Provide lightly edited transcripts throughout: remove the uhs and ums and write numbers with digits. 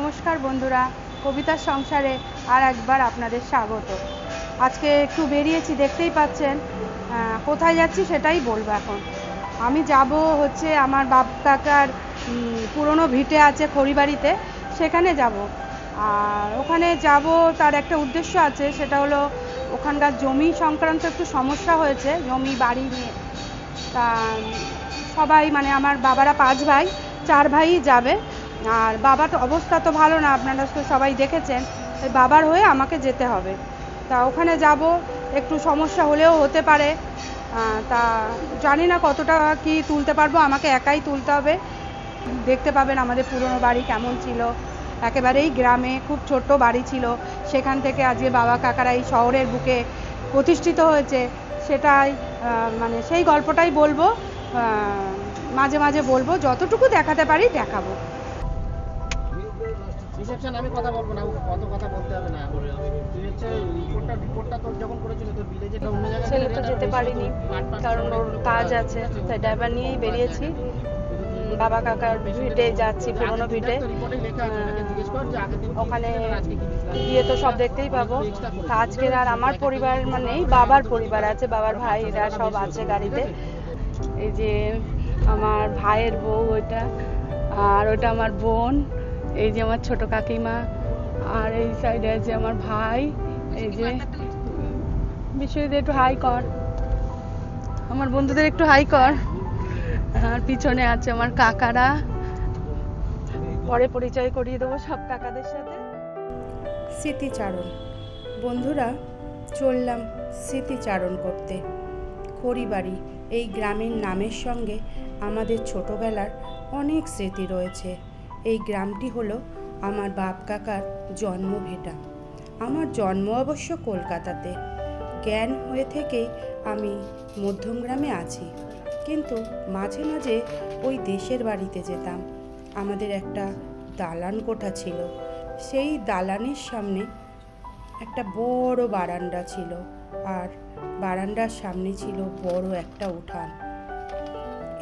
নমস্কার বন্ধুরা, কবিতার সংসারে আর একবার আপনাদের স্বাগত। আজকে একটু বেরিয়েছি, দেখতেই পাচ্ছেন। কোথায় যাচ্ছি সেটাই বলবো এখন। আমি যাব হচ্ছে আমার বাপ কাকার পুরনো ভিটে আছে খড়িবাড়িতে, সেখানে যাব। আর ওখানে যাব তার একটা উদ্দেশ্য আছে, সেটা হলো ওখানকার জমি সংক্রান্ত একটু সমস্যা হয়েছে, জমি বাড়ি নিয়ে। তা সবাই মানে আমার বাবারা 5 ভাই, 4 ভাই যাবে। আর বাবার অবস্থা তো ভালো না, আপনারা তো সবাই দেখেছেন। তাই বাবার হয়ে আমাকে যেতে হবে। তা ওখানে যাব, একটু সমস্যা হলেও হতে পারে। তা জানি না কতটা কি তুলতে পারবো, আমাকে একাই তুলতে হবে। দেখতে পাবেন আমাদের পুরনো বাড়ি কেমন ছিল, একেবারেই গ্রামে খুব ছোট্ট বাড়ি ছিল। সেখান থেকে আজকে বাবা কাকারা এই শহরের বুকে প্রতিষ্ঠিত হয়েছে। সেটাই মানে সেই গল্পটাই বলবো, মাঝে মাঝে বলবো, যতটুকু দেখাতে পারি দেখাবো। আমি কথা বলবো না, কত কথা বলতে হবে না। তুই হচ্ছে রিপোর্টটা তোর যখন করেছিল তোর বিলেজেটা অন্য জায়গায় ছেলে তো যেতে পারিনি, কারণ ওর কাজ আছে, তাই ড্রাইভার নিয়েই বেরিয়েছি। বাবা কাকার ভিটে যাচ্ছি, পুরনো ভিটে। ওখানে গিয়ে তো সব দেখতেই পাবো। আজকের আর আমার পরিবার মানে বাবার পরিবার আছে, বাবার ভাইরা সব আছে গাড়িতে। এই যে আমার ভাইয়ের বউ ওইটা, আর ওইটা আমার বোন, এই যে আমার ছোট কাকিমা, আর এই সাইডে আছে আমার ভাই। এই যে বিষয়দের একটু হাই কর, আমার বন্ধুদের একটু হাই কর। আর পিছনে আছে আমার কাকারা, পরে পরিচয় করিয়ে দেবো সব কাকাদের সাথে। স্মৃতিচারণ বন্ধুরা, চললাম স্মৃতিচারণ করতে। খড়িবাড়ি এই গ্রামের নামের সঙ্গে আমাদের ছোটবেলার অনেক স্মৃতি রয়েছে। এই গ্রামটি হলো আমার বাপ কাকার জন্মভিটা। আমার জন্ম অবশ্য কলকাতাতে। জ্ঞান হয়ে থেকেই আমি মধ্যমগ্রামে আছি, কিন্তু মাঝে মাঝে ওই দেশের বাড়িতে যেতাম। আমাদের একটা দালান কোঠা ছিল, সেই দালানের সামনে একটা বড় বারান্দা ছিল, আর বারান্দার সামনে ছিল বড় একটা উঠান।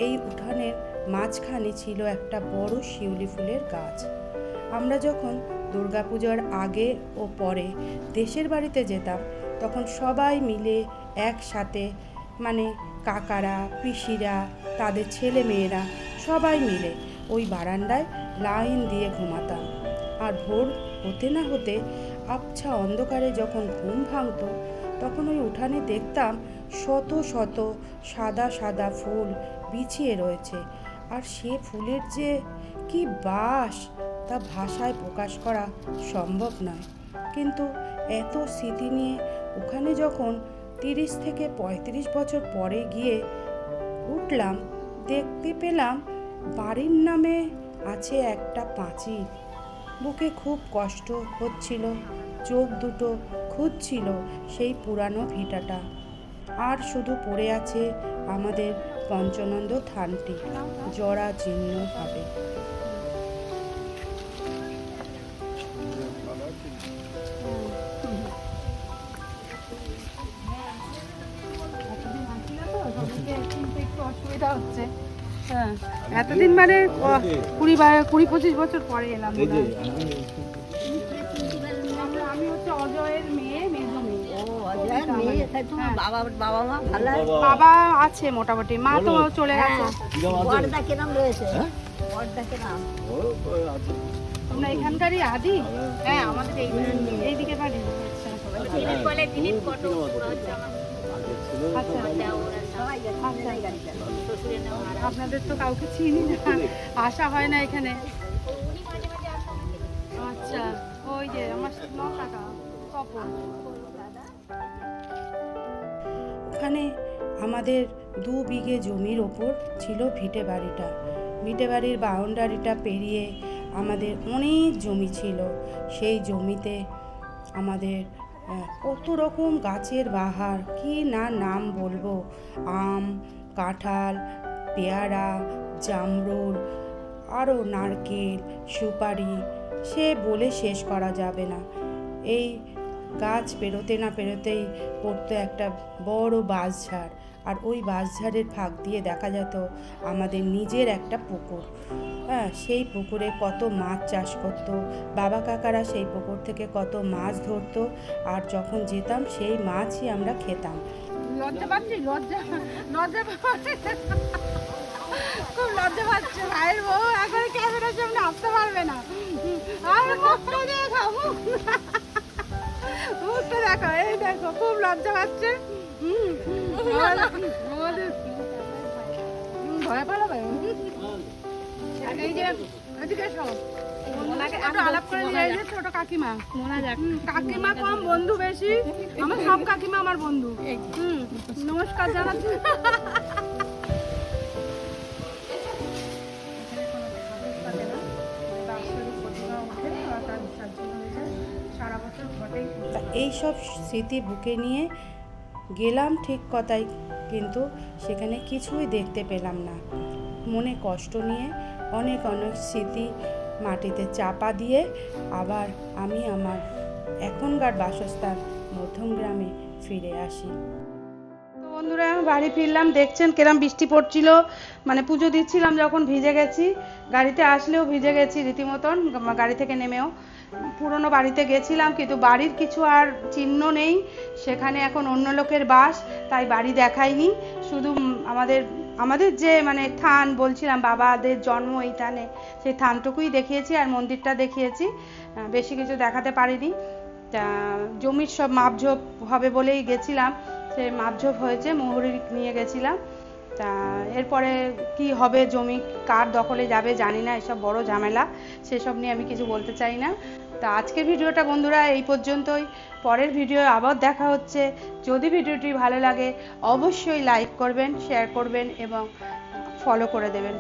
এই উঠানের মাঝখানে ছিল একটা বড় শিউলি ফুলের গাছ। আমরা যখন দুর্গাপূজার আগে ও পরে দেশের বাড়িতে যেতাম, তখন সবাই মিলে একসাথে, মানে কাকারা, পিসিরা, তাদের ছেলে মেয়েরা সবাই মিলে ওই বারান্দায় লাইন দিয়ে ঘুমাতাম। আর ভোর হতে না হতে আবছা অন্ধকারে যখন ঘুম ভাঙত, তখন ওই উঠানে দেখতাম শত শত সাদা সাদা ফুল বিছিয়ে রয়েছে। আর সে ফুলের যে কি বাস, তা ভাষায় প্রকাশ করা সম্ভব নয়। কিন্তু এত স্মৃতি নিয়ে ওখানে যখন 30 থেকে 35 বছর পরে গিয়ে উঠলাম, দেখতে পেলাম বাড়ির নামে আছে একটা পাঁচিল। বুকে খুব কষ্ট হচ্ছিল, চোখ দুটো খুঁজছিল সেই পুরানো ভিটাটা। আর শুধু পড়ে আছে আমাদের পঞ্চনন্দ থানটি জরাজীর্ণভাবে। অসুবিধা হচ্ছে। হ্যাঁ, এতদিন মানে 20-25 বছর পরে এলাম। আমি হচ্ছে অজয়ের মেয়ে, মেজো মেয়ে। বাবা আছে মোটামুটি, মা তো চলে গেছে। তোমরা এখানকারই আদি? হ্যাঁ, আমাদের এইদিকে বাড়ি। আপনাদের তো কাউকে চিনি না, আসা হয় না এখানে। আচ্ছা, ওই যে আমার কাকা তপন। ওখানে আমাদের 2 বিঘে জমির ওপর ছিল ভিটে বাড়িটা। ভিটে বাড়ির বাউন্ডারিটা পেরিয়ে আমাদের অনেক জমি ছিল। সেই জমিতে আমাদের কত রকম গাছের বাহার, কি না নাম বলবো। আম, কাঁঠাল, পেয়ারা, জামরুল, আরও নারকেল, সুপারি, সে বলে শেষ করা যাবে না। এই গাছ পেরোতে না পেরোতেই পড়তো একটা বড় বাঁশঝাড়, আর ওই বাঁশঝাড়ের ফাঁক দিয়ে দেখা যেত আমাদের নিজের একটা পুকুর। হ্যাঁ, সেই পুকুরে কত মাছ চাষ করতো, বাবা কাকারা সেই পুকুর থেকে কত মাছ ধরতো, আর যখন যেতাম সেই মাছই আমরা খেতাম। লজ্জা পাচ্ছি, লজ্জা লজ্জা পাচ্ছি, খুব লজ্জা পাচ্ছে। ভাইয়ের বউ এখন ক্যামেরার সামনে আসতে পারবে না। আর মুখটা দেখো, মুখটা দেখো, এই দেখো খুব লজ্জা পাচ্ছে। আমাদের ভয় পালাবে। এই যে এদিকে এসো, একটু আলাপ করে নিয়ে এই যে ছোট কাকিমা। কাকিমা কম, বন্ধু বেশি। আমার সব কাকিমা আমার বন্ধু। নমস্কার জানাচ্ছি। তা এই সব স্মৃতি বুকে নিয়ে গেলাম ঠিক কথাই, কিন্তু সেখানে কিছুই দেখতে পেলাম না। মনে কষ্ট নিয়ে অনেক অনেক স্মৃতি মাটিতে চাপা দিয়ে আবার আমি আমার এখনকার বাসস্থান মধ্যমগ্রামে ফিরে আসি। তো বন্ধুরা, আমি বাড়ি ফিরলাম। দেখছেন কিরম বৃষ্টি পড়ছিল, মানে পুজো দিচ্ছিলাম যখন ভিজে গেছি, গাড়িতে আসলেও ভিজে গেছি রীতিমতন, গাড়ি থেকে নেমেও। পুরনো বাড়িতে গেছিলাম, কিন্তু বাড়ির কিছু আর চিহ্ন নেই, সেখানে এখন অন্য লোকের বাস, তাই বাড়ি দেখাইনি। শুধু আমাদের যে মানে থান বলছিলাম, বাবাদের জন্ম এই থানে, সেই থানটুকুই দেখিয়েছি আর মন্দিরটা দেখিয়েছি, বেশি কিছু দেখাতে পারিনি। তা জমির সব মাপঝোপ হবে বলেই গেছিলাম, সে মাপঝোপ হয়েছে, মোহরি নিয়ে গেছিলাম। তা এরপরে কি হবে, জমি কার দখলে যাবে জানি না, এসব বড় ঝামেলা, সেসব নিয়ে আমি কিছু বলতে চাই না। তা আজকের ভিডিওটা বন্ধুরা এই পর্যন্তই। পরের ভিডিও আবার দেখা হচ্ছে। যদি ভিডিওটি ভালো লাগে অবশ্যই লাইক করবেন, শেয়ার করবেন এবং ফলো করে দেবেন।